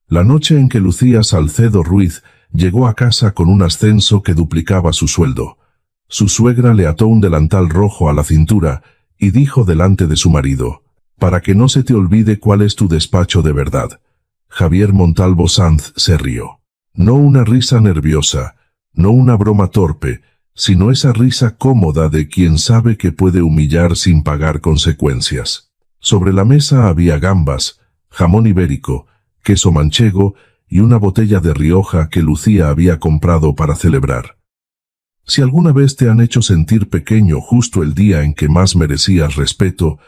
La noche en que Lucía Salcedo Ruiz llegó a casa con un ascenso que duplicaba su sueldo, su suegra le ató un delantal rojo a la cintura y dijo delante de su marido: «Para que no se te olvide cuál es tu despacho de verdad». Javier Montalvo Sanz se rió. No una risa nerviosa, no una broma torpe, sino esa risa cómoda de quien sabe que puede humillar sin pagar consecuencias. Sobre la mesa había gambas, jamón ibérico, queso manchego y una botella de Rioja que Lucía había comprado para celebrar. Si alguna vez te han hecho sentir pequeño justo el día en que más merecías respeto,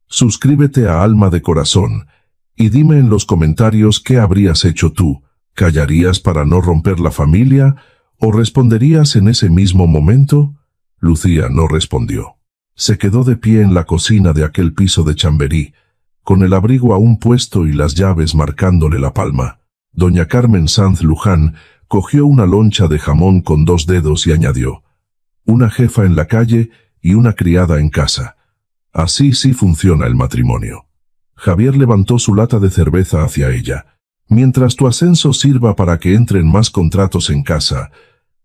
suscríbete a Alma de Corazón y dime en los comentarios qué habrías hecho tú. ¿Callarías para no romper la familia o responderías en ese mismo momento? Lucía no respondió. Se quedó de pie en la cocina de aquel piso de Chamberí, con el abrigo aún puesto y las llaves marcándole la palma. Doña Carmen Sanz Luján cogió una loncha de jamón con 2 dedos y añadió: «Una jefa en la calle y una criada en casa. Así sí funciona el matrimonio». Javier levantó su lata de cerveza hacia ella. «Mientras tu ascenso sirva para que entren más contratos en casa,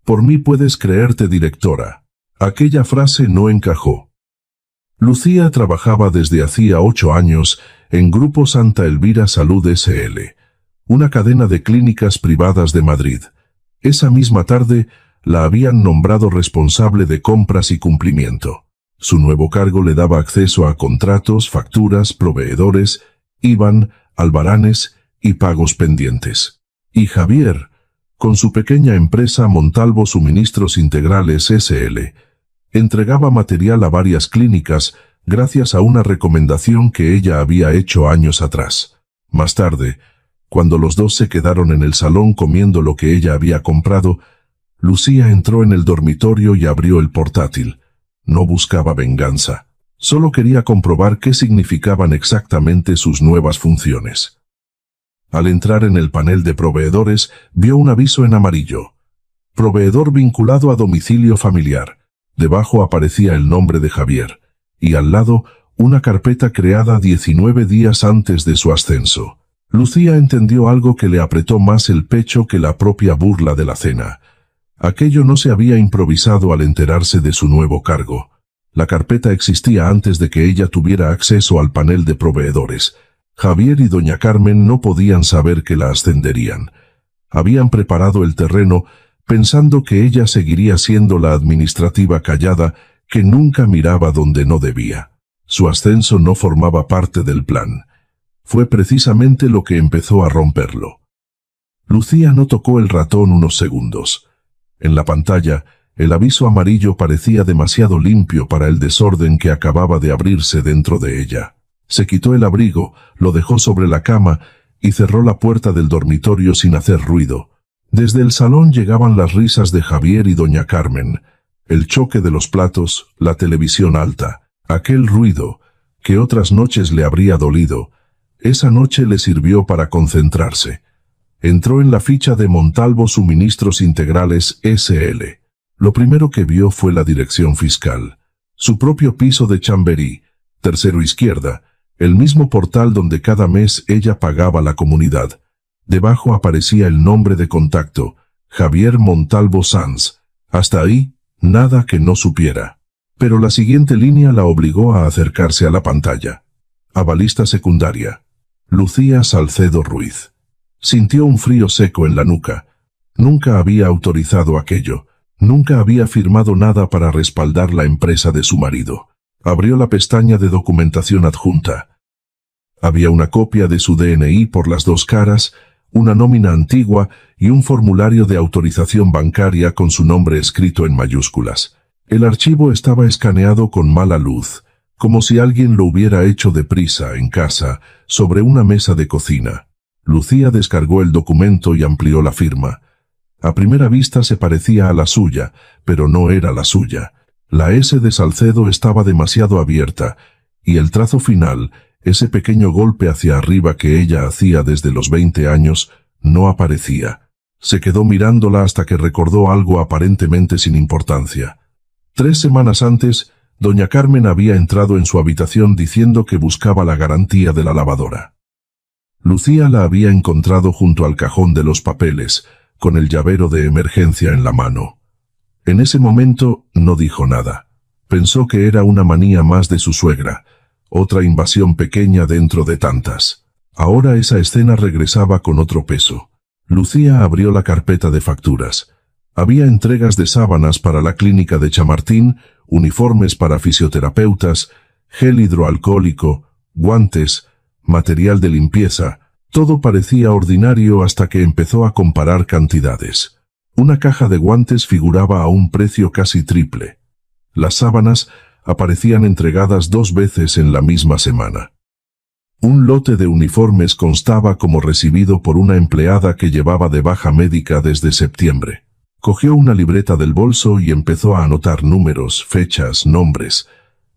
por mí puedes creerte directora». Aquella frase no encajó. Lucía trabajaba desde hacía 8 años en Grupo Santa Elvira Salud S.L., una cadena de clínicas privadas de Madrid. Esa misma tarde la habían nombrado responsable de compras y cumplimiento. Su nuevo cargo le daba acceso a contratos, facturas, proveedores, IBAN, albaranes y pagos pendientes. Y Javier, con su pequeña empresa Montalvo Suministros Integrales S.L., entregaba material a varias clínicas gracias a una recomendación que ella había hecho años atrás. Más tarde, cuando los dos se quedaron en el salón comiendo lo que ella había comprado, Lucía entró en el dormitorio y abrió el portátil. No buscaba venganza, solo quería comprobar qué significaban exactamente sus nuevas funciones. Al entrar en el panel de proveedores, vio un aviso en amarillo: «Proveedor vinculado a domicilio familiar». Debajo aparecía el nombre de Javier, y al lado una carpeta creada 19 días antes de su ascenso. Lucía entendió algo que le apretó más el pecho que la propia burla de la cena. Aquello no se había improvisado al enterarse de su nuevo cargo. La carpeta existía antes de que ella tuviera acceso al panel de proveedores. Javier y doña Carmen no podían saber que la ascenderían. Habían preparado el terreno pensando que ella seguiría siendo la administrativa callada que nunca miraba donde no debía. Su ascenso no formaba parte del plan. Fue precisamente lo que empezó a romperlo. Lucía no tocó el ratón unos segundos. En la pantalla, el aviso amarillo parecía demasiado limpio para el desorden que acababa de abrirse dentro de ella. Se quitó el abrigo, lo dejó sobre la cama y cerró la puerta del dormitorio sin hacer ruido. Desde el salón llegaban las risas de Javier y doña Carmen, el choque de los platos, la televisión alta. Aquel ruido, que otras noches le habría dolido, esa noche le sirvió para concentrarse. Entró en la ficha de Montalvo Suministros Integrales S.L. Lo primero que vio fue la dirección fiscal. Su propio piso de Chamberí, tercero izquierda, el mismo portal donde cada mes ella pagaba la comunidad. Debajo aparecía el nombre de contacto, Javier Montalvo Sanz. Hasta ahí, nada que no supiera. Pero la siguiente línea la obligó a acercarse a la pantalla. Avalista secundaria: Lucía Salcedo Ruiz. Sintió un frío seco en la nuca. Nunca había autorizado aquello. Nunca había firmado nada para respaldar la empresa de su marido. Abrió la pestaña de documentación adjunta. Había una copia de su DNI por las 2 caras, una nómina antigua y un formulario de autorización bancaria con su nombre escrito en mayúsculas. El archivo estaba escaneado con mala luz, como si alguien lo hubiera hecho deprisa en casa, sobre una mesa de cocina. Lucía descargó el documento y amplió la firma. A primera vista se parecía a la suya, pero no era la suya. La S de Salcedo estaba demasiado abierta, y el trazo final, ese pequeño golpe hacia arriba que ella hacía desde los 20 años, no aparecía. Se quedó mirándola hasta que recordó algo aparentemente sin importancia. 3 semanas antes, doña Carmen había entrado en su habitación diciendo que buscaba la garantía de la lavadora. Lucía la había encontrado junto al cajón de los papeles, con el llavero de emergencia en la mano. En ese momento no dijo nada. Pensó que era una manía más de su suegra, otra invasión pequeña dentro de tantas. Ahora esa escena regresaba con otro peso. Lucía abrió la carpeta de facturas. Había entregas de sábanas para la clínica de Chamartín, uniformes para fisioterapeutas, gel hidroalcohólico, guantes, material de limpieza. Todo parecía ordinario hasta que empezó a comparar cantidades. Una caja de guantes figuraba a un precio casi triple. Las sábanas aparecían entregadas 2 veces en la misma semana. Un lote de uniformes constaba como recibido por una empleada que llevaba de baja médica desde septiembre. Cogió una libreta del bolso y empezó a anotar números, fechas, nombres.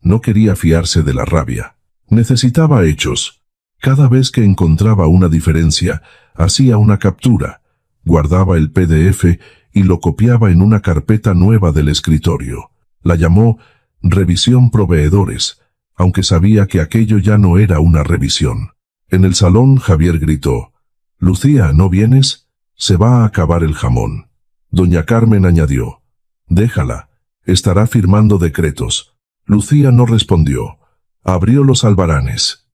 No quería fiarse de la rabia. Necesitaba hechos. Cada vez que encontraba una diferencia, hacía una captura, guardaba el PDF y lo copiaba en una carpeta nueva del escritorio. La llamó Revisión Proveedores, aunque sabía que aquello ya no era una revisión. En el salón Javier gritó: «Lucía, ¿no vienes? Se va a acabar el jamón». Doña Carmen añadió: «Déjala, estará firmando decretos». Lucía no respondió. Abrió los albaranes.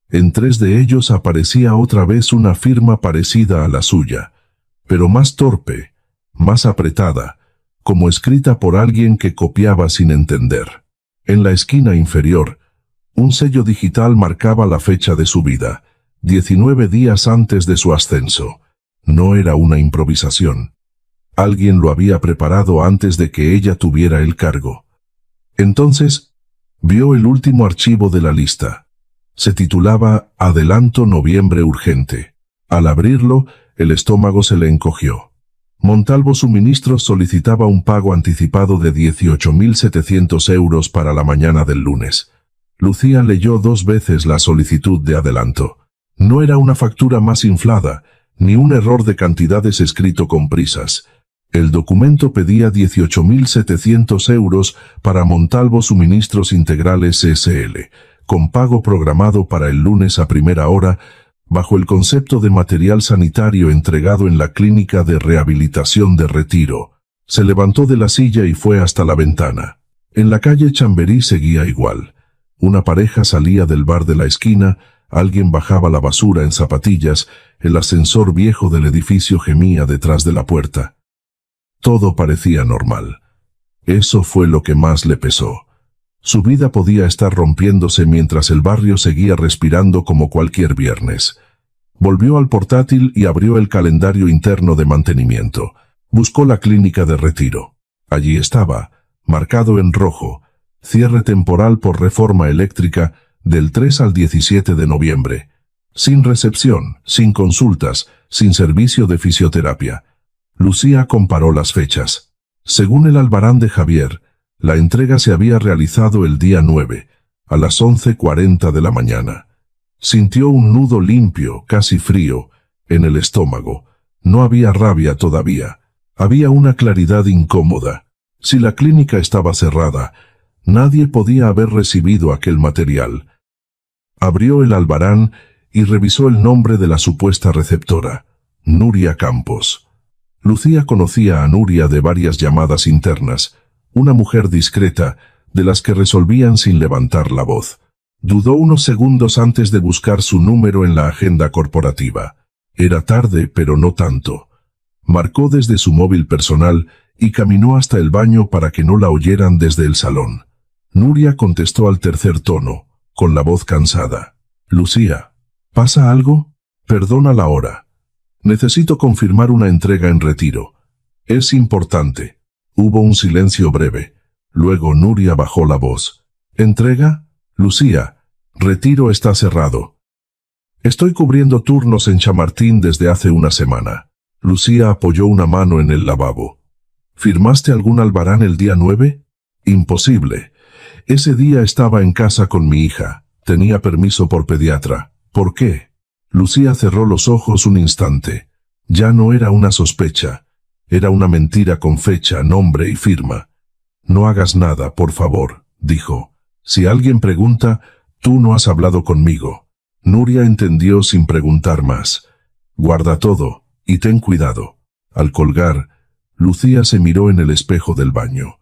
En 3 de ellos aparecía otra vez una firma parecida a la suya, pero más torpe, más apretada, como escrita por alguien que copiaba sin entender. En la esquina inferior, un sello digital marcaba la fecha de su vida, 19 días antes de su ascenso. No era una improvisación. Alguien lo había preparado antes de que ella tuviera el cargo. Entonces, vio el último archivo de la lista. Se titulaba Adelanto Noviembre Urgente. Al abrirlo, el estómago se le encogió. Montalvo Suministros solicitaba un pago anticipado de 18.700 euros para la mañana del lunes. Lucía leyó 2 veces la solicitud de adelanto. No era una factura más inflada, ni un error de cantidades escrito con prisas. El documento pedía 18.700 euros para Montalvo Suministros Integrales S.L., con pago programado para el lunes a primera hora, bajo el concepto de material sanitario entregado en la clínica de rehabilitación de Retiro. Se levantó de la silla y fue hasta la ventana. En la calle Chamberí seguía igual. Una pareja salía del bar de la esquina, alguien bajaba la basura en zapatillas, el ascensor viejo del edificio gemía detrás de la puerta. Todo parecía normal. Eso fue lo que más le pesó. Su vida podía estar rompiéndose mientras el barrio seguía respirando como cualquier viernes. Volvió al portátil y abrió el calendario interno de mantenimiento. Buscó la clínica de Retiro. Allí estaba, marcado en rojo, cierre temporal por reforma eléctrica del 3 al 17 de noviembre. Sin recepción, sin consultas, sin servicio de fisioterapia. Lucía comparó las fechas. Según el albarán de Javier, la entrega se había realizado el día 9, a las 11:40 de la mañana. Sintió un nudo limpio, casi frío, en el estómago. No había rabia todavía. Había una claridad incómoda. Si la clínica estaba cerrada, nadie podía haber recibido aquel material. Abrió el albarán y revisó el nombre de la supuesta receptora, Nuria Campos. Lucía conocía a Nuria de varias llamadas internas, una mujer discreta, de las que resolvían sin levantar la voz. Dudó unos segundos antes de buscar su número en la agenda corporativa. Era tarde, pero no tanto. Marcó desde su móvil personal y caminó hasta el baño para que no la oyeran desde el salón. Nuria contestó al tercer tono, con la voz cansada. «Lucía, ¿pasa algo? Perdona la hora. Necesito confirmar una entrega en Retiro. Es importante». Hubo un silencio breve. Luego Nuria bajó la voz. «¿Entrega? Lucía, Retiro está cerrado. Estoy cubriendo turnos en Chamartín desde hace una semana». Lucía apoyó una mano en el lavabo. «¿Firmaste algún albarán el día 9? Imposible. Ese día estaba en casa con mi hija. Tenía permiso por pediatra. ¿Por qué?» Lucía cerró los ojos un instante. Ya no era una sospecha. Era una mentira con fecha, nombre y firma. «No hagas nada, por favor», dijo. «Si alguien pregunta, tú no has hablado conmigo». Nuria entendió sin preguntar más. Guarda todo, y ten cuidado. Al colgar, Lucía se miró en el espejo del baño.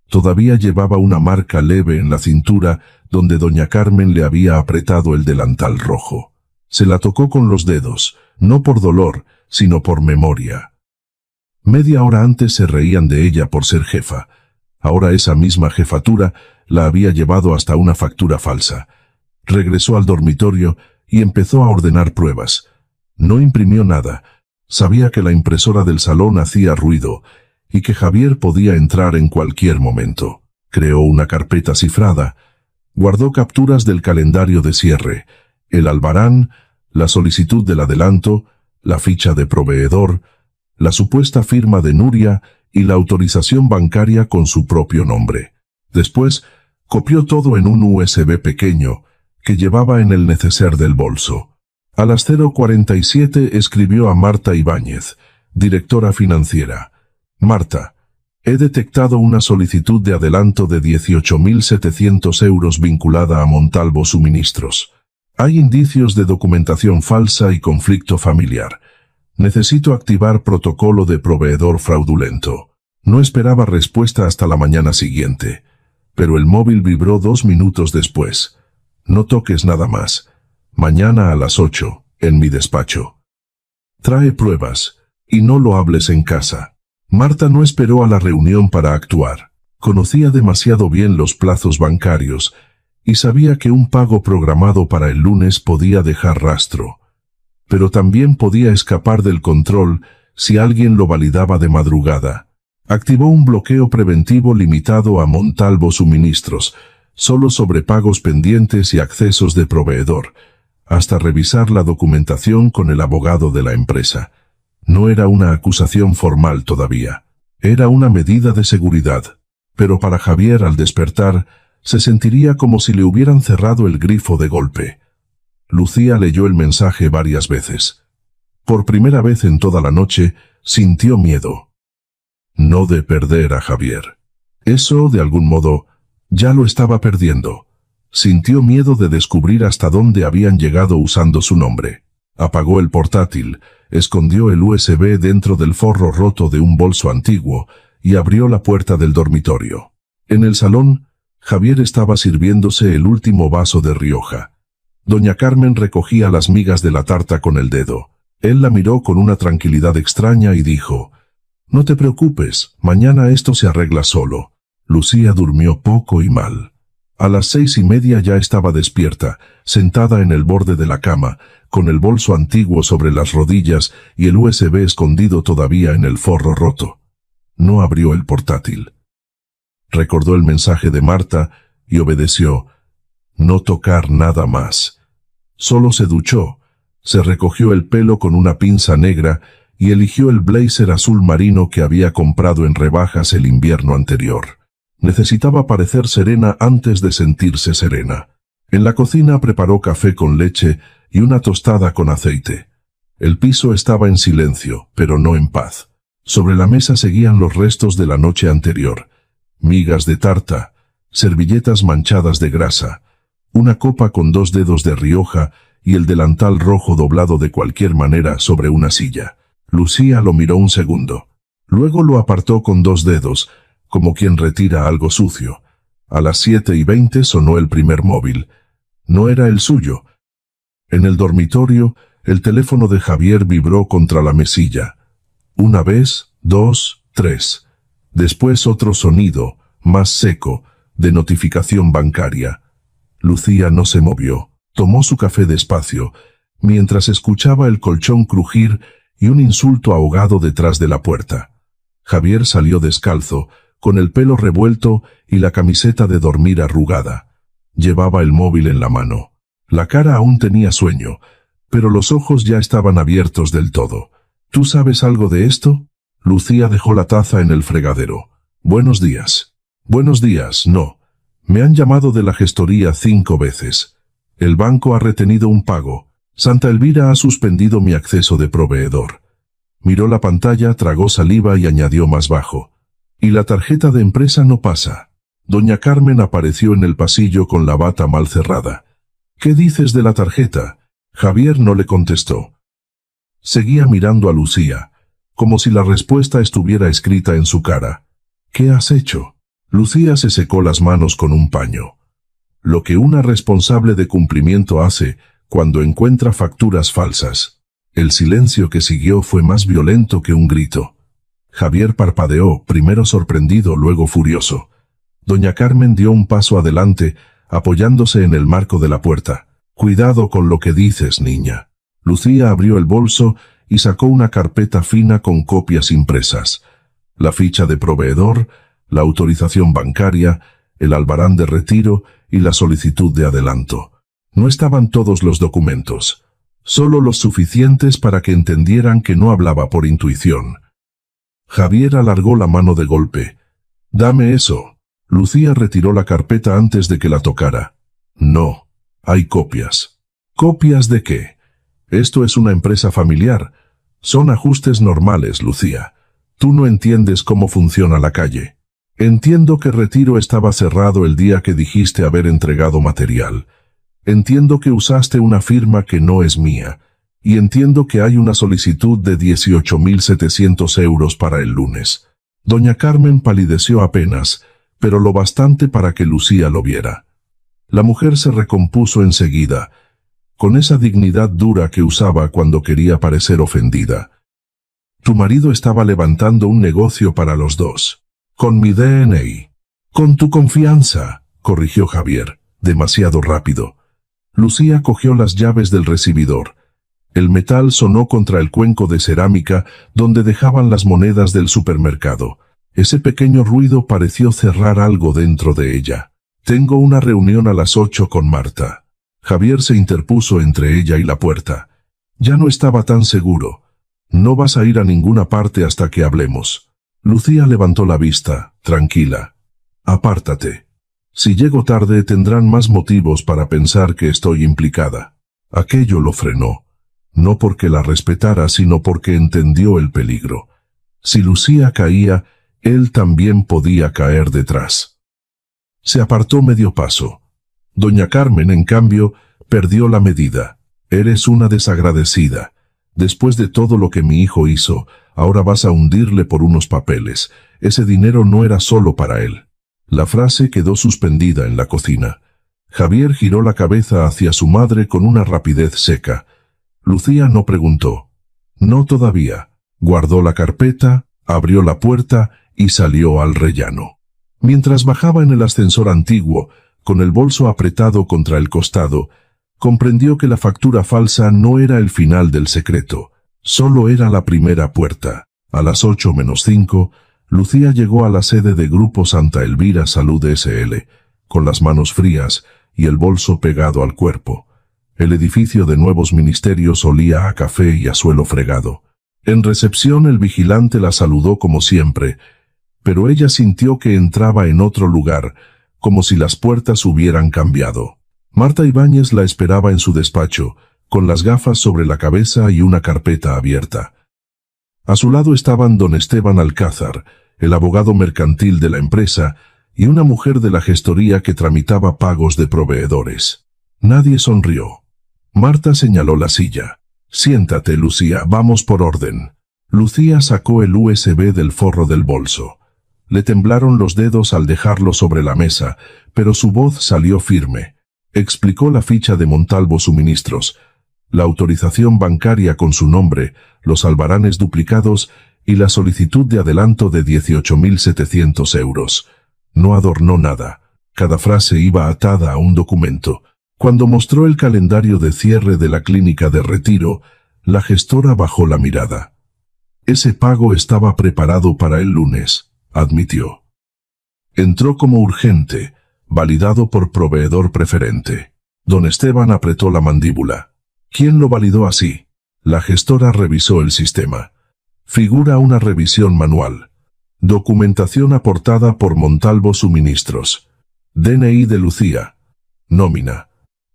Todavía llevaba una marca leve en la cintura donde doña Carmen le había apretado el delantal rojo. Se la tocó con los dedos, no por dolor, sino por memoria. Media hora antes se reían de ella por ser jefa. Ahora esa misma jefatura la había llevado hasta una factura falsa. Regresó al dormitorio y empezó a ordenar pruebas. No imprimió nada. Sabía que la impresora del salón hacía ruido y que Javier podía entrar en cualquier momento. Creó una carpeta cifrada. Guardó capturas del calendario de cierre, el albarán, la solicitud del adelanto, la ficha de proveedor, la supuesta firma de Nuria y la autorización bancaria con su propio nombre. Después, copió todo en un USB pequeño que llevaba en el neceser del bolso. A las 0:47 escribió a Marta Ibáñez, directora financiera. Marta, he detectado una solicitud de adelanto de 18.700 euros vinculada a Montalvo Suministros. Hay indicios de documentación falsa y conflicto familiar. Necesito activar protocolo de proveedor fraudulento. No esperaba respuesta hasta la mañana siguiente, pero el móvil vibró 2 minutos después. No toques nada más. Mañana a las 8, en mi despacho. Trae pruebas, y no lo hables en casa. Marta no esperó a la reunión para actuar. Conocía demasiado bien los plazos bancarios, y sabía que un pago programado para el lunes podía dejar rastro. Pero también podía escapar del control si alguien lo validaba de madrugada. Activó un bloqueo preventivo limitado a Montalvo Suministros, solo sobre pagos pendientes y accesos de proveedor, hasta revisar la documentación con el abogado de la empresa. No era una acusación formal todavía. Era una medida de seguridad. Pero para Javier, al despertar, se sentiría como si le hubieran cerrado el grifo de golpe. Lucía leyó el mensaje varias veces. Por primera vez en toda la noche, sintió miedo. No de perder a Javier. Eso, de algún modo, ya lo estaba perdiendo. Sintió miedo de descubrir hasta dónde habían llegado usando su nombre. Apagó el portátil, escondió el USB dentro del forro roto de un bolso antiguo y abrió la puerta del dormitorio. En el salón, Javier estaba sirviéndose el último vaso de Rioja. Doña Carmen recogía las migas de la tarta con el dedo. Él la miró con una tranquilidad extraña y dijo: «No te preocupes, mañana esto se arregla solo». Lucía durmió poco y mal. A las 6:30 ya estaba despierta, sentada en el borde de la cama, con el bolso antiguo sobre las rodillas y el USB escondido todavía en el forro roto. No abrió el portátil. Recordó el mensaje de Marta y obedeció. No tocar nada más. Solo se duchó, se recogió el pelo con una pinza negra y eligió el blazer azul marino que había comprado en rebajas el invierno anterior. Necesitaba parecer serena antes de sentirse serena. En la cocina preparó café con leche y una tostada con aceite. El piso estaba en silencio, pero no en paz. Sobre la mesa seguían los restos de la noche anterior. Migas de tarta, servilletas manchadas de grasa, una copa con 2 dedos de Rioja y el delantal rojo doblado de cualquier manera sobre una silla. Lucía lo miró un segundo. Luego lo apartó con 2 dedos, como quien retira algo sucio. A las 7:20 sonó el primer móvil. No era el suyo. En el dormitorio, el teléfono de Javier vibró contra la mesilla. Una vez, 2, 3. Después otro sonido, más seco, de notificación bancaria. Lucía no se movió. Tomó su café despacio, mientras escuchaba el colchón crujir y un insulto ahogado detrás de la puerta. Javier salió descalzo, con el pelo revuelto y la camiseta de dormir arrugada. Llevaba el móvil en la mano. La cara aún tenía sueño, pero los ojos ya estaban abiertos del todo. ¿Tú sabes algo de esto? Lucía dejó la taza en el fregadero. Buenos días. Buenos días, no. Me han llamado de la gestoría 5 veces. El banco ha retenido un pago. Santa Elvira ha suspendido mi acceso de proveedor. Miró la pantalla, tragó saliva y añadió más bajo. Y la tarjeta de empresa no pasa. Doña Carmen apareció en el pasillo con la bata mal cerrada. ¿Qué dices de la tarjeta? Javier no le contestó. Seguía mirando a Lucía, como si la respuesta estuviera escrita en su cara. ¿Qué has hecho? Lucía se secó las manos con un paño. Lo que una responsable de cumplimiento hace cuando encuentra facturas falsas. El silencio que siguió fue más violento que un grito. Javier parpadeó, primero sorprendido, luego furioso. Doña Carmen dio un paso adelante, apoyándose en el marco de la puerta. «Cuidado con lo que dices, niña». Lucía abrió el bolso y sacó una carpeta fina con copias impresas. La ficha de proveedor, la autorización bancaria, el albarán de retiro y la solicitud de adelanto. No estaban todos los documentos, solo los suficientes para que entendieran que no hablaba por intuición. Javier alargó la mano de golpe. «Dame eso». Lucía retiró la carpeta antes de que la tocara. «No, hay copias». «¿Copias de qué? Esto es una empresa familiar. Son ajustes normales, Lucía. Tú no entiendes cómo funciona la calle. Entiendo que Retiro estaba cerrado el día que dijiste haber entregado material. Entiendo que usaste una firma que no es mía. Y entiendo que hay una solicitud de 18.700 euros para el lunes». Doña Carmen palideció apenas, pero lo bastante para que Lucía lo viera. La mujer se recompuso enseguida, con esa dignidad dura que usaba cuando quería parecer ofendida. «Tu marido estaba levantando un negocio para los dos. Con mi DNI. Con tu confianza», corrigió Javier, demasiado rápido. Lucía cogió las llaves del recibidor. El metal sonó contra el cuenco de cerámica donde dejaban las monedas del supermercado. Ese pequeño ruido pareció cerrar algo dentro de ella. «Tengo una reunión a las 8 con Marta». Javier se interpuso entre ella y la puerta. Ya no estaba tan seguro. «No vas a ir a ninguna parte hasta que hablemos». Lucía levantó la vista, tranquila. «Apártate. Si llego tarde tendrán más motivos para pensar que estoy implicada». Aquello lo frenó. No porque la respetara, sino porque entendió el peligro. Si Lucía caía, él también podía caer detrás. Se apartó medio paso. Doña Carmen, en cambio, perdió la medida. «Eres una desagradecida. Después de todo lo que mi hijo hizo, ahora vas a hundirle por unos papeles. Ese dinero no era solo para él». La frase quedó suspendida en la cocina. Javier giró la cabeza hacia su madre con una rapidez seca. Lucía no preguntó. «No todavía». Guardó la carpeta, abrió la puerta y salió al rellano. Mientras bajaba en el ascensor antiguo, con el bolso apretado contra el costado, comprendió que la factura falsa no era el final del secreto, solo era la primera puerta. A las 8:05, Lucía llegó a la sede de Grupo Santa Elvira Salud S.L., con las manos frías y el bolso pegado al cuerpo. El edificio de nuevos ministerios olía a café y a suelo fregado. En recepción el vigilante la saludó como siempre, pero ella sintió que entraba en otro lugar, como si las puertas hubieran cambiado. Marta Ibáñez la esperaba en su despacho, con las gafas sobre la cabeza y una carpeta abierta. A su lado estaban don Esteban Alcázar, el abogado mercantil de la empresa, y una mujer de la gestoría que tramitaba pagos de proveedores. Nadie sonrió. Marta señaló la silla. «Siéntate, Lucía, vamos por orden». Lucía sacó el USB del forro del bolso. Le temblaron los dedos al dejarlo sobre la mesa, pero su voz salió firme. Explicó la ficha de Montalvo Suministros, la autorización bancaria con su nombre, los albaranes duplicados y la solicitud de adelanto de 18.700 euros. No adornó nada. Cada frase iba atada a un documento. Cuando mostró el calendario de cierre de la clínica de Retiro, la gestora bajó la mirada. «Ese pago estaba preparado para el lunes», admitió. «Entró como urgente, validado por proveedor preferente». Don Esteban apretó la mandíbula. «¿Quién lo validó así?» La gestora revisó el sistema. Figura una revisión manual. Documentación aportada por Montalvo Suministros. DNI de Lucía. Nómina.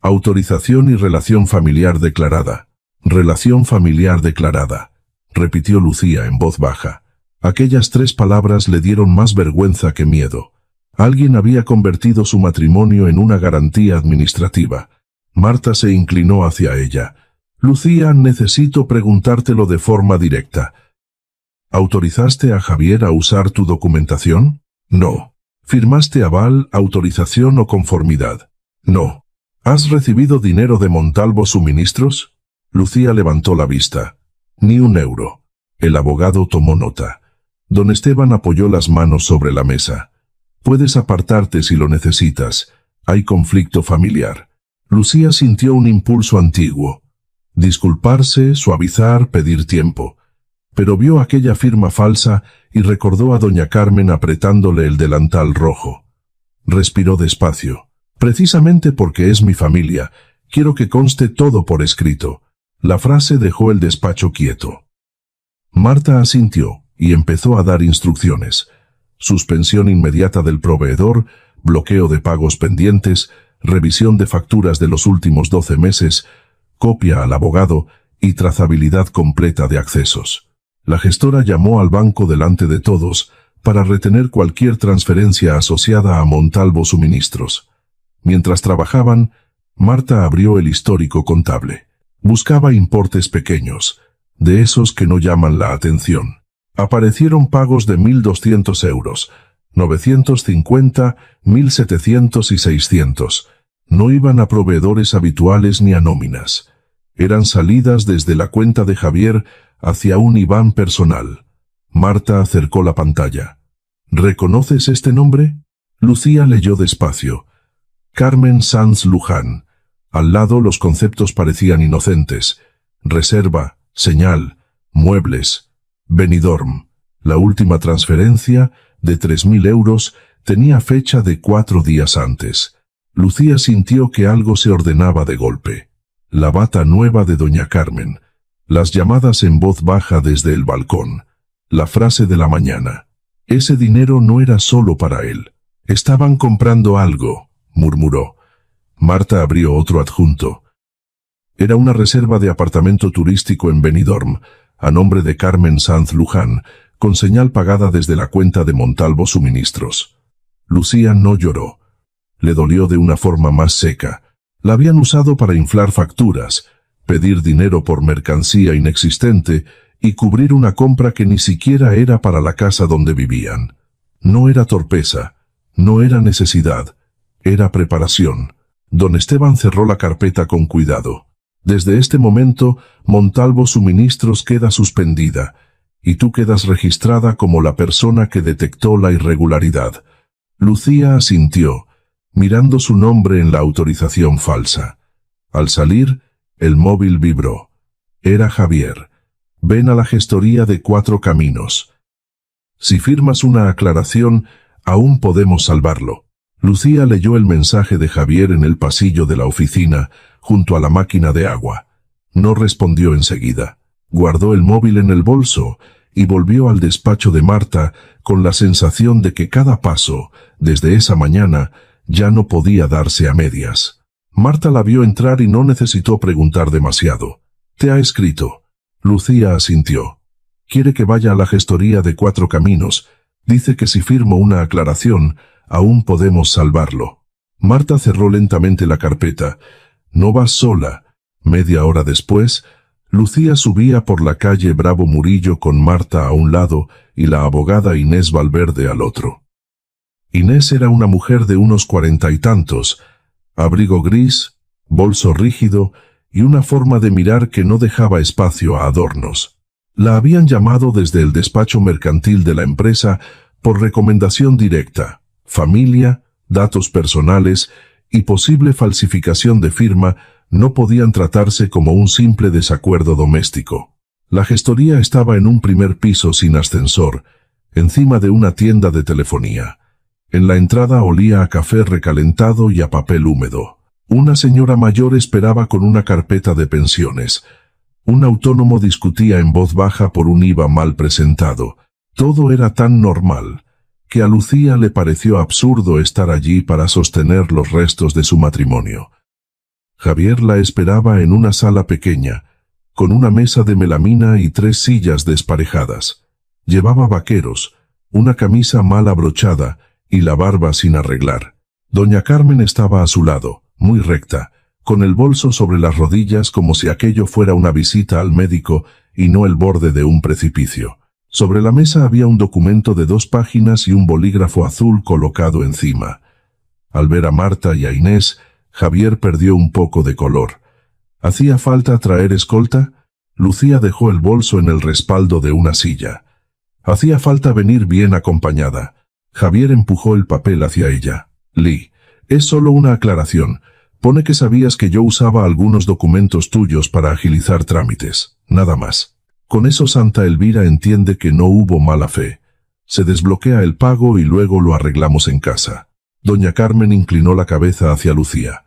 Autorización y relación familiar declarada. Relación familiar declarada. Repitió Lucía en voz baja. Aquellas 3 palabras le dieron más vergüenza que miedo. Alguien había convertido su matrimonio en una garantía administrativa. Marta se inclinó hacia ella. Lucía, necesito preguntártelo de forma directa. ¿Autorizaste a Javier a usar tu documentación? No. ¿Firmaste aval, autorización o conformidad? No. ¿Has recibido dinero de Montalvo Suministros? Lucía levantó la vista. Ni un euro. El abogado tomó nota. Don Esteban apoyó las manos sobre la mesa. Puedes apartarte si lo necesitas. Hay conflicto familiar. Lucía sintió un impulso antiguo. Disculparse, suavizar, pedir tiempo. Pero vio aquella firma falsa y recordó a doña Carmen apretándole el delantal rojo. Respiró despacio. Precisamente porque es mi familia, quiero que conste todo por escrito. La frase dejó el despacho quieto. Marta asintió y empezó a dar instrucciones. Suspensión inmediata del proveedor, bloqueo de pagos pendientes, revisión de facturas de los últimos 12 meses, copia al abogado y trazabilidad completa de accesos. La gestora llamó al banco delante de todos para retener cualquier transferencia asociada a Montalvo Suministros. Mientras trabajaban, Marta abrió el histórico contable. Buscaba importes pequeños, de esos que no llaman la atención. Aparecieron pagos de 1.200 euros, 950, 1.700 y 600. No iban a proveedores habituales ni a nóminas. Eran salidas desde la cuenta de Javier hacia un IBAN personal. Marta acercó la pantalla. ¿Reconoces este nombre? Lucía leyó despacio. Carmen Sanz Luján. Al lado los conceptos parecían inocentes. Reserva, señal, muebles. Benidorm. La última transferencia, de 3.000 euros, tenía fecha de 4 días antes. Lucía sintió que algo se ordenaba de golpe. La bata nueva de doña Carmen. Las llamadas en voz baja desde el balcón. La frase de la mañana. Ese dinero no era solo para él. Estaban comprando algo, murmuró. Marta abrió otro adjunto. Era una reserva de apartamento turístico en Benidorm, a nombre de Carmen Sanz Luján, con señal pagada desde la cuenta de Montalvo Suministros. Lucía no lloró. Le dolió de una forma más seca. La habían usado para inflar facturas, pedir dinero por mercancía inexistente y cubrir una compra que ni siquiera era para la casa donde vivían. No era torpeza, no era necesidad, era preparación. Don Esteban cerró la carpeta con cuidado. Desde este momento, Montalvo Suministros queda suspendida, y tú quedas registrada como la persona que detectó la irregularidad. Lucía asintió, mirando su nombre en la autorización falsa. Al salir, el móvil vibró. Era Javier. Ven a la gestoría de 4 Caminos. Si firmas una aclaración, aún podemos salvarlo. Lucía leyó el mensaje de Javier en el pasillo de la oficina, junto a la máquina de agua. No respondió enseguida. Guardó el móvil en el bolso y volvió al despacho de Marta con la sensación de que cada paso, desde esa mañana, ya no podía darse a medias. Marta la vio entrar y no necesitó preguntar demasiado. «¿Te ha escrito?» Lucía asintió. «Quiere que vaya a la gestoría de 4 Caminos. Dice que si firmo una aclaración, aún podemos salvarlo». Marta cerró lentamente la carpeta. «No vas sola». Media hora después, Lucía subía por la calle Bravo Murillo con Marta a un lado y la abogada Inés Valverde al otro. Inés era una mujer de unos 40 y tantos, abrigo gris, bolso rígido y una forma de mirar que no dejaba espacio a adornos. La habían llamado desde el despacho mercantil de la empresa por recomendación directa, familia, datos personales y posible falsificación de firma no podían tratarse como un simple desacuerdo doméstico. La gestoría estaba en un primer piso sin ascensor, encima de una tienda de telefonía. En la entrada olía a café recalentado y a papel húmedo. Una señora mayor esperaba con una carpeta de pensiones. Un autónomo discutía en voz baja por un IVA mal presentado. Todo era tan normal, que a Lucía le pareció absurdo estar allí para sostener los restos de su matrimonio. Javier la esperaba en una sala pequeña, con una mesa de melamina y 3 sillas desparejadas. Llevaba vaqueros, una camisa mal abrochada y la barba sin arreglar. Doña Carmen estaba a su lado, muy recta, con el bolso sobre las rodillas como si aquello fuera una visita al médico y no el borde de un precipicio. Sobre la mesa había un documento de 2 páginas y un bolígrafo azul colocado encima. Al ver a Marta y a Inés, Javier perdió un poco de color. ¿Hacía falta traer escolta? Lucía dejó el bolso en el respaldo de una silla. Hacía falta venir bien acompañada. Javier empujó el papel hacia ella. Lee, es solo una aclaración. Pone que sabías que yo usaba algunos documentos tuyos para agilizar trámites. Nada más. Con eso Santa Elvira entiende que no hubo mala fe. Se desbloquea el pago y luego lo arreglamos en casa. Doña Carmen inclinó la cabeza hacia Lucía.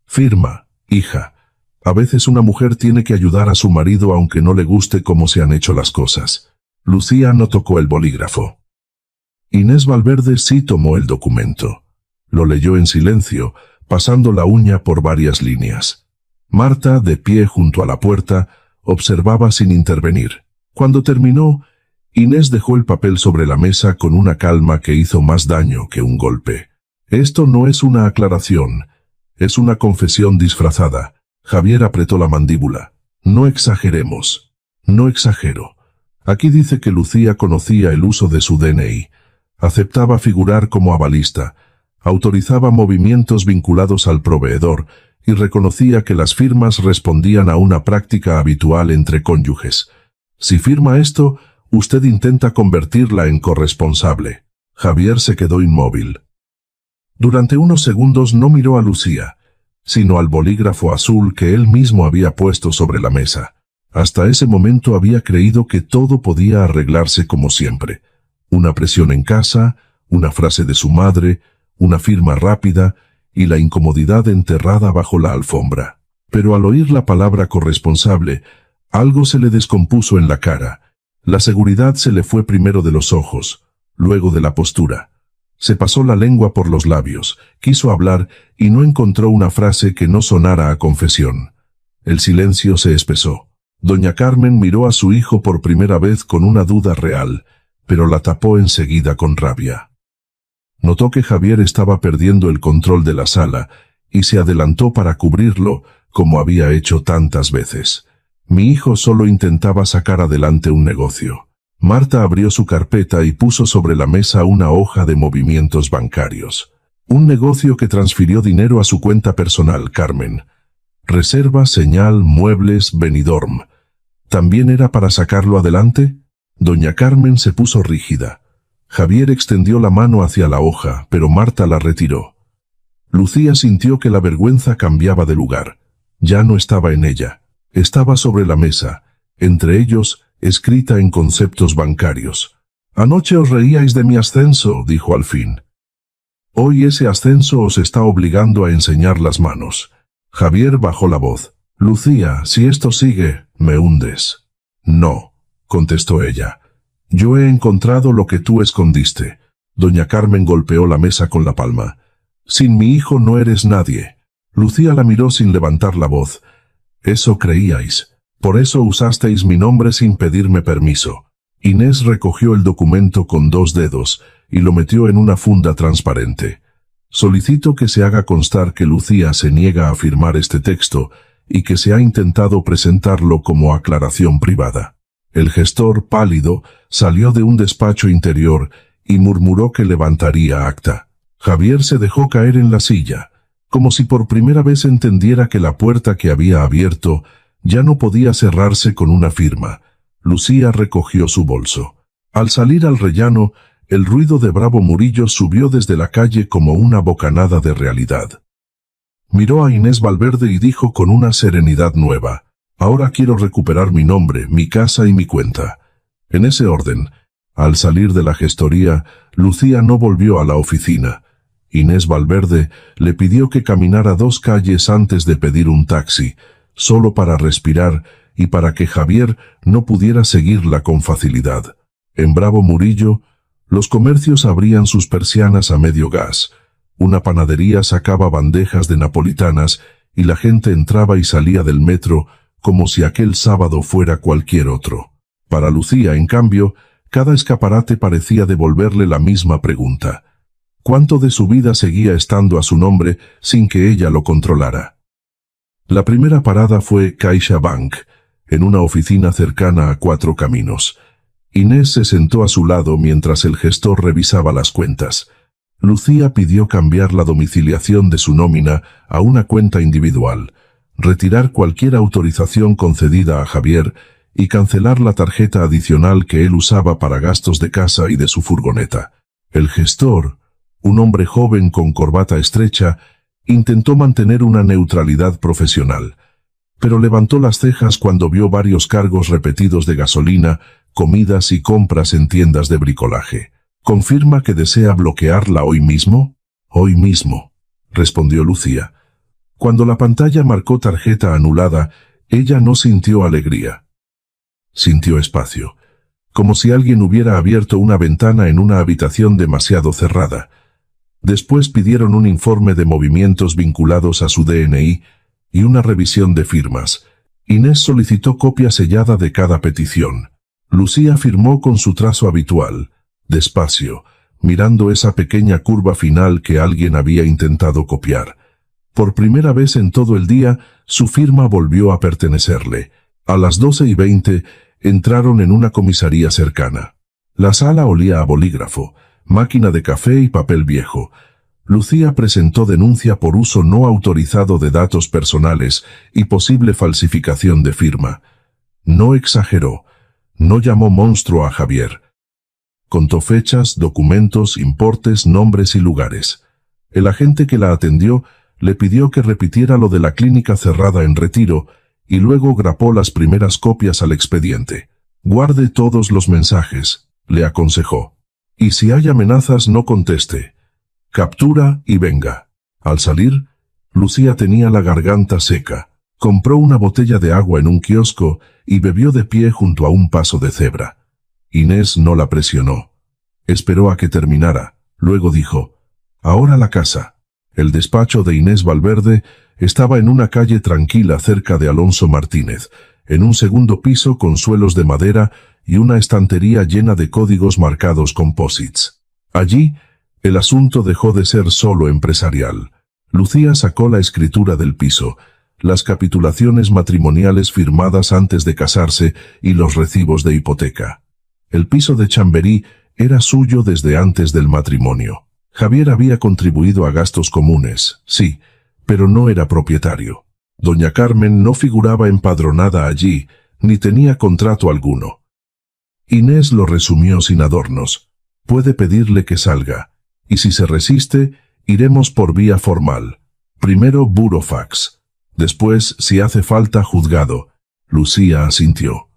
Firma, hija. A veces una mujer tiene que ayudar a su marido aunque no le guste cómo se han hecho las cosas. Lucía no tocó el bolígrafo. Inés Valverde sí tomó el documento. Lo leyó en silencio, pasando la uña por varias líneas. Marta, de pie junto a la puerta, observaba sin intervenir. Cuando terminó, Inés dejó el papel sobre la mesa con una calma que hizo más daño que un golpe. Esto no es una aclaración, es una confesión disfrazada. Javier apretó la mandíbula. No exageremos. No exagero. Aquí dice que Lucía conocía el uso de su DNI, aceptaba figurar como avalista, autorizaba movimientos vinculados al proveedor y reconocía que las firmas respondían a una práctica habitual entre cónyuges. Si firma esto, usted intenta convertirla en corresponsable. Javier se quedó inmóvil. Durante unos segundos no miró a Lucía, sino al bolígrafo azul que él mismo había puesto sobre la mesa. Hasta ese momento había creído que todo podía arreglarse como siempre. Una presión en casa, una frase de su madre, una firma rápida y la incomodidad enterrada bajo la alfombra. Pero al oír la palabra corresponsable, algo se le descompuso en la cara. La seguridad se le fue primero de los ojos, luego de la postura. Se pasó la lengua por los labios, quiso hablar y no encontró una frase que no sonara a confesión. El silencio se espesó. Doña Carmen miró a su hijo por primera vez con una duda real, pero la tapó enseguida con rabia. Notó que Javier estaba perdiendo el control de la sala y se adelantó para cubrirlo, como había hecho tantas veces. Mi hijo solo intentaba sacar adelante un negocio. Marta abrió su carpeta y puso sobre la mesa una hoja de movimientos bancarios. Un negocio que transfirió dinero a su cuenta personal, Carmen. Reserva, señal, muebles, Benidorm. ¿También era para sacarlo adelante? Doña Carmen se puso rígida. Javier extendió la mano hacia la hoja, pero Marta la retiró. Lucía sintió que la vergüenza cambiaba de lugar. Ya no estaba en ella. Estaba sobre la mesa, entre ellos, escrita en conceptos bancarios. Anoche os reíais de mi ascenso, dijo al fin. Hoy ese ascenso os está obligando a enseñar las manos. Javier bajó la voz. Lucía, si esto sigue, me hundes. No, contestó ella. Yo he encontrado lo que tú escondiste. Doña Carmen golpeó la mesa con la palma. Sin mi hijo no eres nadie. Lucía la miró sin levantar la voz. Eso creíais. Por eso usasteis mi nombre sin pedirme permiso. Inés recogió el documento con 2 dedos y lo metió en una funda transparente. Solicito que se haga constar que Lucía se niega a firmar este texto y que se ha intentado presentarlo como aclaración privada. El gestor, pálido, salió de un despacho interior y murmuró que levantaría acta. Javier se dejó caer en la silla, como si por primera vez entendiera que la puerta que había abierto ya no podía cerrarse con una firma. Lucía recogió su bolso. Al salir al rellano, el ruido de Bravo Murillo subió desde la calle como una bocanada de realidad. Miró a Inés Valverde y dijo con una serenidad nueva, ahora quiero recuperar mi nombre, mi casa y mi cuenta. En ese orden, al salir de la gestoría, Lucía no volvió a la oficina. Inés Valverde le pidió que caminara 2 calles antes de pedir un taxi, solo para respirar y para que Javier no pudiera seguirla con facilidad. En Bravo Murillo, los comercios abrían sus persianas a medio gas. Una panadería sacaba bandejas de napolitanas y la gente entraba y salía del metro como si aquel sábado fuera cualquier otro. Para Lucía, en cambio, cada escaparate parecía devolverle la misma pregunta. ¿Cuánto de su vida seguía estando a su nombre sin que ella lo controlara? La primera parada fue CaixaBank, en una oficina cercana a Cuatro Caminos. Inés se sentó a su lado mientras el gestor revisaba las cuentas. Lucía pidió cambiar la domiciliación de su nómina a una cuenta individual, retirar cualquier autorización concedida a Javier y cancelar la tarjeta adicional que él usaba para gastos de casa y de su furgoneta. El gestor, un hombre joven con corbata estrecha, intentó mantener una neutralidad profesional, pero levantó las cejas cuando vio varios cargos repetidos de gasolina, comidas y compras en tiendas de bricolaje. ¿Confirma que desea bloquearla hoy mismo? Hoy mismo, respondió Lucía. Cuando la pantalla marcó tarjeta anulada, ella no sintió alegría. Sintió espacio, como si alguien hubiera abierto una ventana en una habitación demasiado cerrada. Después pidieron un informe de movimientos vinculados a su DNI y una revisión de firmas. Inés solicitó copia sellada de cada petición. Lucía firmó con su trazo habitual, despacio, mirando esa pequeña curva final que alguien había intentado copiar. Por primera vez en todo el día, su firma volvió a pertenecerle. A las 12:20, entraron en una comisaría cercana. La sala olía a bolígrafo, máquina de café y papel viejo. Lucía presentó denuncia por uso no autorizado de datos personales y posible falsificación de firma. No exageró. No llamó monstruo a Javier. Contó fechas, documentos, importes, nombres y lugares. El agente que la atendió le pidió que repitiera lo de la clínica cerrada en Retiro y luego grapó las primeras copias al expediente. Guarde todos los mensajes, le aconsejó. Y si hay amenazas no conteste. Captura y venga. Al salir, Lucía tenía la garganta seca. Compró una botella de agua en un kiosco y bebió de pie junto a un paso de cebra. Inés no la presionó. Esperó a que terminara. Luego dijo, «Ahora la casa». El despacho de Inés Valverde estaba en una calle tranquila cerca de Alonso Martínez, en un segundo piso con suelos de madera y una estantería llena de códigos marcados con posits. Allí, el asunto dejó de ser solo empresarial. Lucía sacó la escritura del piso, las capitulaciones matrimoniales firmadas antes de casarse y los recibos de hipoteca. El piso de Chamberí era suyo desde antes del matrimonio. Javier había contribuido a gastos comunes, sí, pero no era propietario. Doña Carmen no figuraba empadronada allí, ni tenía contrato alguno. Inés lo resumió sin adornos. Puede pedirle que salga, y si se resiste, iremos por vía formal. Primero burofax. Después, si hace falta, juzgado. Lucía asintió.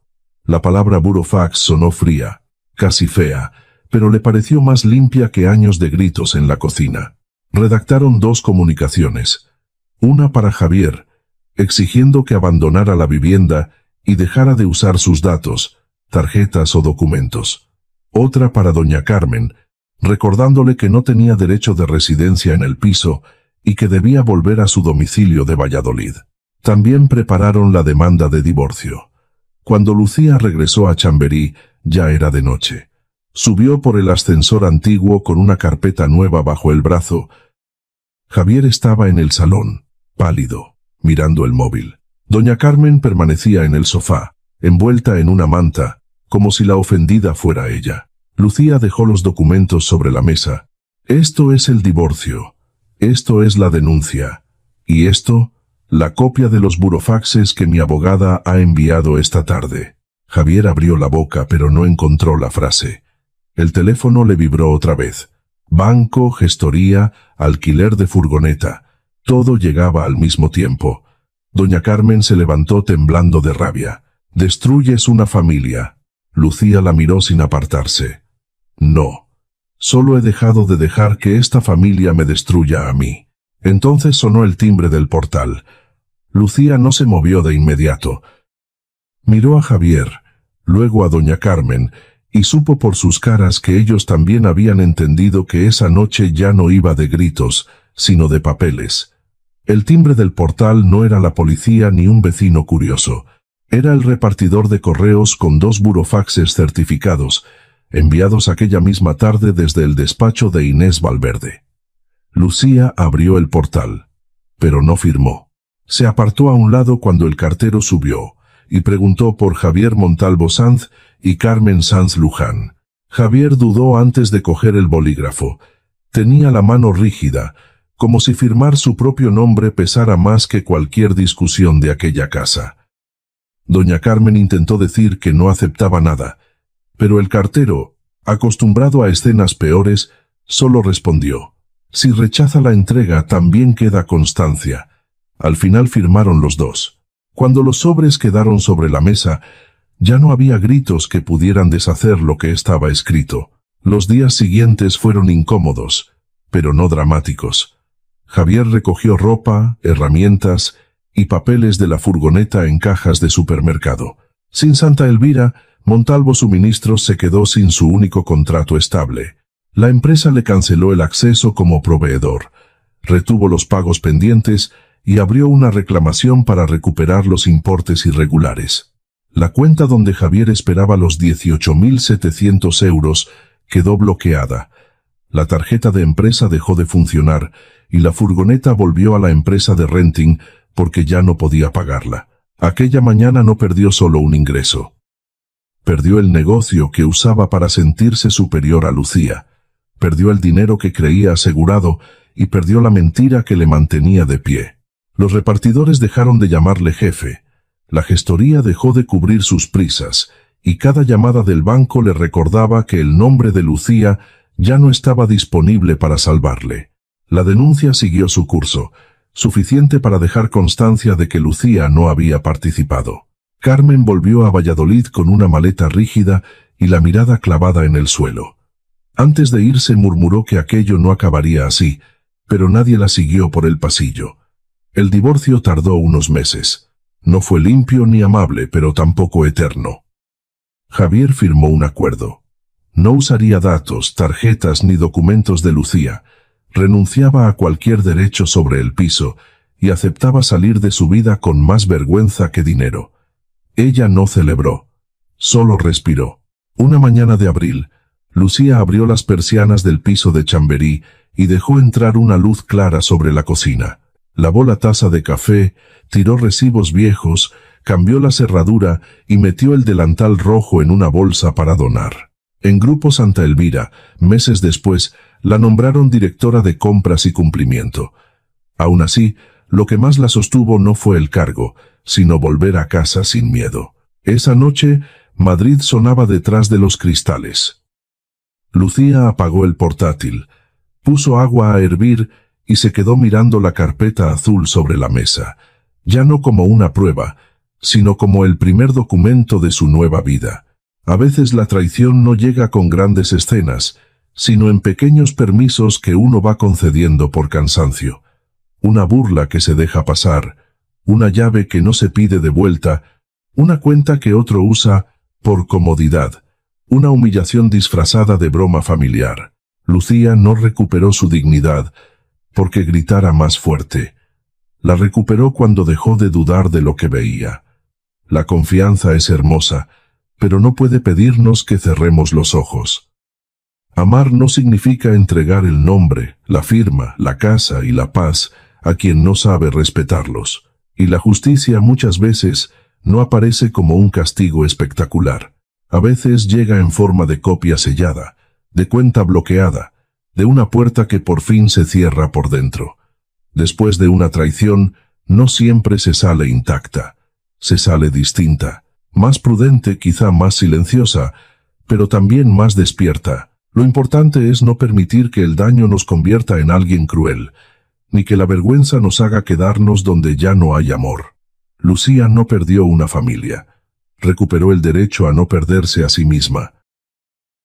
La palabra burofax sonó fría, casi fea, pero le pareció más limpia que años de gritos en la cocina. Redactaron 2 comunicaciones. Una para Javier, exigiendo que abandonara la vivienda y dejara de usar sus datos, tarjetas o documentos. Otra para doña Carmen, recordándole que no tenía derecho de residencia en el piso y que debía volver a su domicilio de Valladolid. También prepararon la demanda de divorcio. Cuando Lucía regresó a Chamberí, ya era de noche. Subió por el ascensor antiguo con una carpeta nueva bajo el brazo. Javier estaba en el salón, pálido, mirando el móvil. Doña Carmen permanecía en el sofá, envuelta en una manta, como si la ofendida fuera ella. Lucía dejó los documentos sobre la mesa. Esto es el divorcio. Esto es la denuncia. Y esto, la copia de los burofaxes que mi abogada ha enviado esta tarde. Javier abrió la boca pero no encontró la frase. El teléfono le vibró otra vez. Banco, gestoría, alquiler de furgoneta. Todo llegaba al mismo tiempo. Doña Carmen se levantó temblando de rabia. «Destruyes una familia». Lucía la miró sin apartarse. «No. Solo he dejado de dejar que esta familia me destruya a mí». Entonces sonó el timbre del portal. Lucía no se movió de inmediato. Miró a Javier, luego a doña Carmen, y supo por sus caras que ellos también habían entendido que esa noche ya no iba de gritos, sino de papeles. El timbre del portal no era la policía ni un vecino curioso. Era el repartidor de correos con 2 burofaxes certificados, enviados aquella misma tarde desde el despacho de Inés Valverde. Lucía abrió el portal, pero no firmó. Se apartó a un lado cuando el cartero subió, y preguntó por Javier Montalvo Sanz y Carmen Sanz Luján. Javier dudó antes de coger el bolígrafo. Tenía la mano rígida, como si firmar su propio nombre pesara más que cualquier discusión de aquella casa. Doña Carmen intentó decir que no aceptaba nada, pero el cartero, acostumbrado a escenas peores, solo respondió: si rechaza la entrega también queda constancia. Al final firmaron los dos. Cuando los sobres quedaron sobre la mesa, ya no había gritos que pudieran deshacer lo que estaba escrito. Los días siguientes fueron incómodos, pero no dramáticos. Javier recogió ropa, herramientas y papeles de la furgoneta en cajas de supermercado. Sin Santa Elvira, Montalvo Suministros se quedó sin su único contrato estable. La empresa le canceló el acceso como proveedor, retuvo los pagos pendientes y abrió una reclamación para recuperar los importes irregulares. La cuenta donde Javier esperaba los 18.700 euros quedó bloqueada. La tarjeta de empresa dejó de funcionar y la furgoneta volvió a la empresa de renting porque ya no podía pagarla. Aquella mañana no perdió solo un ingreso. Perdió el negocio que usaba para sentirse superior a Lucía. Perdió el dinero que creía asegurado y perdió la mentira que le mantenía de pie. Los repartidores dejaron de llamarle jefe. La gestoría dejó de cubrir sus prisas y cada llamada del banco le recordaba que el nombre de Lucía ya no estaba disponible para salvarle. La denuncia siguió su curso, suficiente para dejar constancia de que Lucía no había participado. Carmen volvió a Valladolid con una maleta rígida y la mirada clavada en el suelo. Antes de irse murmuró que aquello no acabaría así, pero nadie la siguió por el pasillo. El divorcio tardó unos meses. No fue limpio ni amable, pero tampoco eterno. Javier firmó un acuerdo. No usaría datos, tarjetas ni documentos de Lucía. Renunciaba a cualquier derecho sobre el piso y aceptaba salir de su vida con más vergüenza que dinero. Ella no celebró, solo respiró. Una mañana de abril, Lucía abrió las persianas del piso de Chamberí y dejó entrar una luz clara sobre la cocina. Lavó la taza de café, tiró recibos viejos, cambió la cerradura y metió el delantal rojo en una bolsa para donar. En Grupo Santa Elvira, meses después, la nombraron directora de compras y cumplimiento. Aún así, lo que más la sostuvo no fue el cargo, sino volver a casa sin miedo. Esa noche, Madrid sonaba detrás de los cristales. Lucía apagó el portátil, puso agua a hervir y se quedó mirando la carpeta azul sobre la mesa, ya no como una prueba, sino como el primer documento de su nueva vida. A veces la traición no llega con grandes escenas, sino en pequeños permisos que uno va concediendo por cansancio. Una burla que se deja pasar, una llave que no se pide de vuelta, una cuenta que otro usa por comodidad, una humillación disfrazada de broma familiar. Lucía no recuperó su dignidad porque gritara más fuerte. La recuperó cuando dejó de dudar de lo que veía. La confianza es hermosa, pero no puede pedirnos que cerremos los ojos. Amar no significa entregar el nombre, la firma, la casa y la paz a quien no sabe respetarlos. Y la justicia muchas veces no aparece como un castigo espectacular. A veces llega en forma de copia sellada, de cuenta bloqueada, de una puerta que por fin se cierra por dentro. Después de una traición, no siempre se sale intacta. Se sale distinta, más prudente, quizá más silenciosa, pero también más despierta. Lo importante es no permitir que el daño nos convierta en alguien cruel, ni que la vergüenza nos haga quedarnos donde ya no hay amor. Lucía no perdió una familia. Recuperó el derecho a no perderse a sí misma.